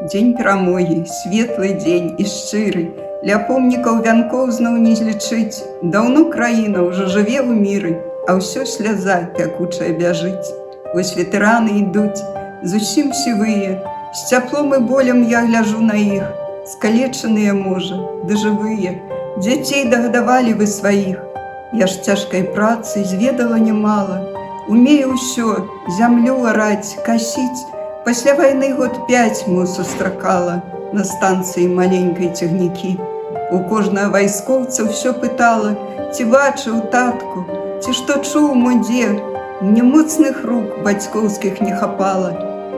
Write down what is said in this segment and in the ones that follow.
Дзень перамогі, светлы дзень і шчыры. Ля помнікаў вянкоў зноў не злічыць. Даўно краіна ўжо жыве ў міры, а ўсё сляза пякучая бяжыць. Вось ветэраны ідуць, зусім сівыя. З цяплом і болем я гляжу на іх. Скалечаныя, можа, ды жывыя. Дзяцей дагадавалі вы сваіх. Я ж цяжкай працы зведала нямала. Умею ўсё, зямлю араць, касіць. Пасля вайны год 5 мо сустракала на станцыі маленькай цягнікі. У кожнага вайскоўца ўсё пытала, ці бачыў татку, ці што чуў мой дзед. Мне моцных рук бацькоўскіх не хапала.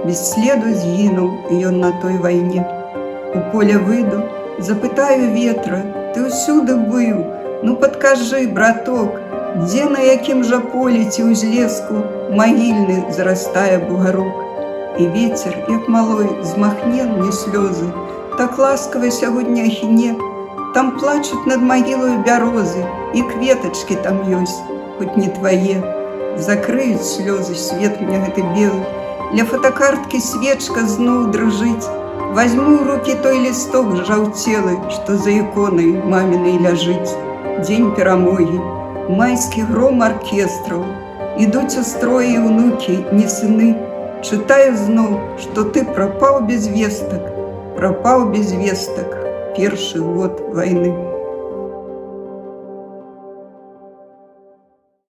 Без следу згінуў ён на той вайне. У поле выйду, запытаю ветра, ты ўсюды быў, ну падкажы, браток, дзе на якім жа полі ці ўзлеску магільны зарастае бугарук. І ветер, як малой, змахне мне слёзы, так ласкава сягоння ахіне. Там плачуць над магілою бярозы, і кветачкі там ёсць, хоць не твае. Закрыюць слёзы свет мне гэты белы, ля фотокарткі свечка зноў дрыжыць. Вазьму ў рукі той лісток жаўцелы, што за іконай мамінай ляжыць. Дзень перамогі, майскі гром аркестраў, ідуць у строі ўнукі, не сыны. Чытаю зноў, што ты прапаў без вестак, першы год вайны.